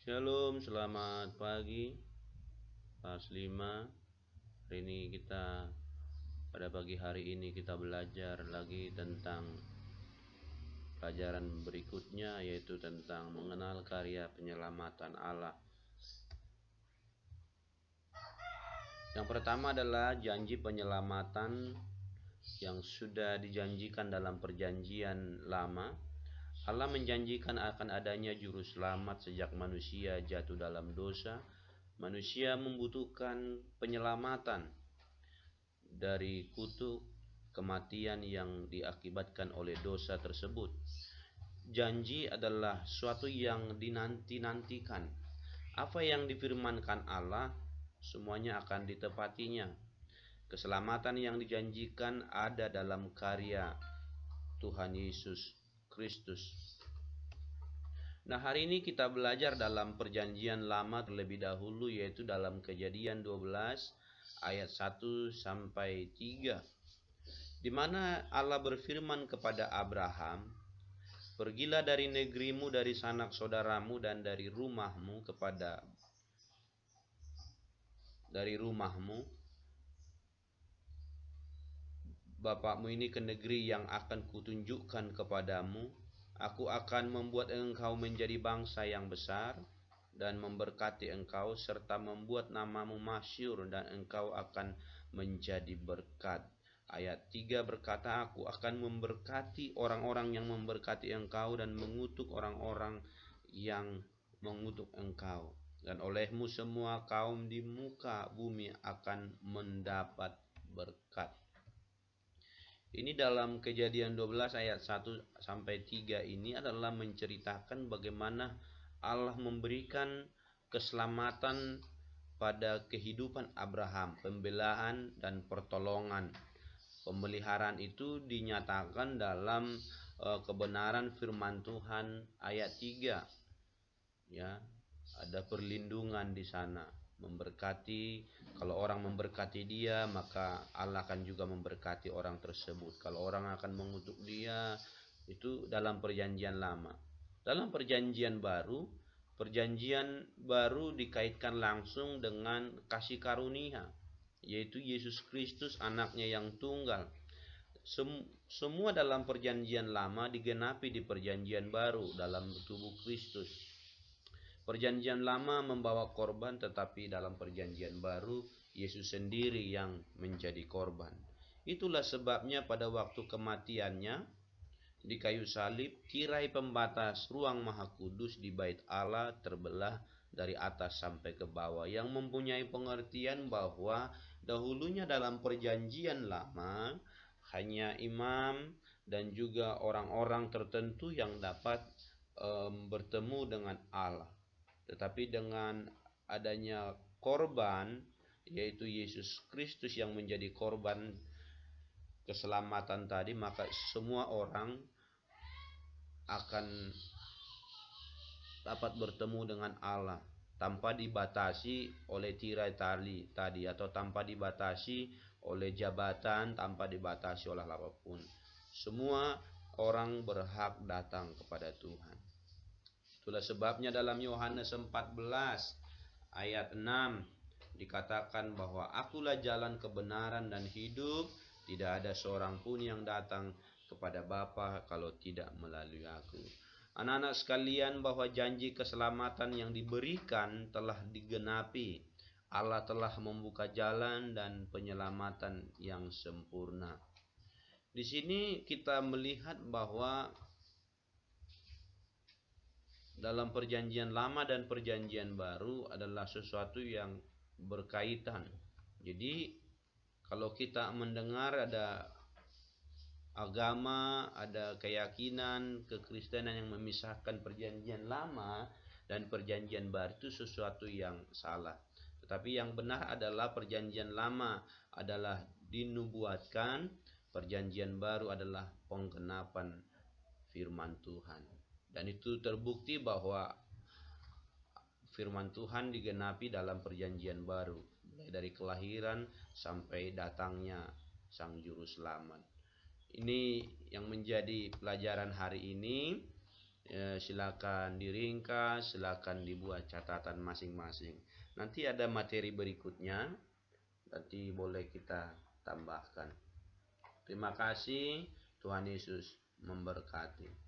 Shalom, selamat pagi. Kelas 5. Pada pagi hari ini kita belajar lagi tentang pelajaran berikutnya, yaitu tentang mengenal karya penyelamatan Allah. Yang pertama adalah janji penyelamatan yang sudah dijanjikan dalam perjanjian lama. Allah menjanjikan akan adanya juru selamat sejak manusia jatuh dalam dosa. Manusia membutuhkan penyelamatan dari kutuk kematian yang diakibatkan oleh dosa tersebut. Janji adalah suatu yang dinanti-nantikan. Apa yang difirmankan Allah, semuanya akan ditepatinya. Keselamatan yang dijanjikan ada dalam karya Tuhan Yesus Kristus. Nah, hari ini kita belajar dalam perjanjian lama terlebih dahulu, yaitu dalam Kejadian 12 ayat 1 sampai 3, di mana Allah berfirman kepada Abraham, "Pergilah dari negerimu, dari sanak saudaramu, dan dari rumahmu bapakmu ini ke negeri yang akan kutunjukkan kepadamu. Aku akan membuat engkau menjadi bangsa yang besar dan memberkati engkau, serta membuat namamu masyhur, dan engkau akan menjadi berkat." Ayat 3 berkata, "Aku akan memberkati orang-orang yang memberkati engkau dan mengutuk orang-orang yang mengutuk engkau. Dan olehmu semua kaum di muka bumi akan mendapat berkat." Ini dalam Kejadian 12 ayat 1 sampai 3 ini adalah menceritakan bagaimana Allah memberikan keselamatan pada kehidupan Abraham, pembelaan dan pertolongan. Pemeliharaan itu dinyatakan dalam kebenaran firman Tuhan ayat 3. Ya, ada perlindungan di sana. Memberkati, kalau orang memberkati dia, maka Allah akan juga memberkati orang tersebut. Kalau orang akan mengutuk dia, itu dalam perjanjian lama. Dalam perjanjian baru dikaitkan langsung dengan kasih karunia, yaitu Yesus Kristus, anaknya yang tunggal. Semua dalam perjanjian lama digenapi di perjanjian baru dalam tubuh Kristus. Perjanjian lama membawa korban, tetapi dalam perjanjian baru Yesus sendiri yang menjadi korban. Itulah sebabnya pada waktu kematiannya di kayu salib, tirai pembatas ruang Maha Kudus di Bait Allah terbelah dari atas sampai ke bawah, yang mempunyai pengertian bahwa dahulunya dalam perjanjian lama hanya imam dan juga orang-orang tertentu yang dapat bertemu dengan Allah. Tetapi dengan adanya korban, yaitu Yesus Kristus yang menjadi korban keselamatan tadi, maka semua orang akan dapat bertemu dengan Allah tanpa dibatasi oleh tirai tadi, atau tanpa dibatasi oleh jabatan, tanpa dibatasi oleh apapun. Semua orang berhak datang kepada Tuhan. Itulah sebabnya dalam Yohanes 14 ayat 6 dikatakan bahwa akulah jalan, kebenaran, dan hidup. Tidak ada seorang pun yang datang kepada Bapa kalau tidak melalui aku. Anak-anak sekalian, bahwa janji keselamatan yang diberikan telah digenapi. Allah telah membuka jalan dan penyelamatan yang sempurna. Di sini kita melihat bahwa dalam perjanjian lama dan perjanjian baru adalah sesuatu yang berkaitan. Jadi kalau kita mendengar ada agama, ada keyakinan kekristenan yang memisahkan perjanjian lama dan perjanjian baru, itu sesuatu yang salah. Tetapi yang benar adalah perjanjian lama adalah dinubuatkan, perjanjian baru adalah penggenapan firman Tuhan. Dan itu terbukti bahwa firman Tuhan digenapi dalam perjanjian baru, mulai dari kelahiran sampai datangnya Sang Juru Selamat. Ini yang menjadi pelajaran hari ini, silakan diringkas, silakan dibuat catatan masing-masing. Nanti ada materi berikutnya, nanti boleh kita tambahkan. Terima kasih, Tuhan Yesus memberkati.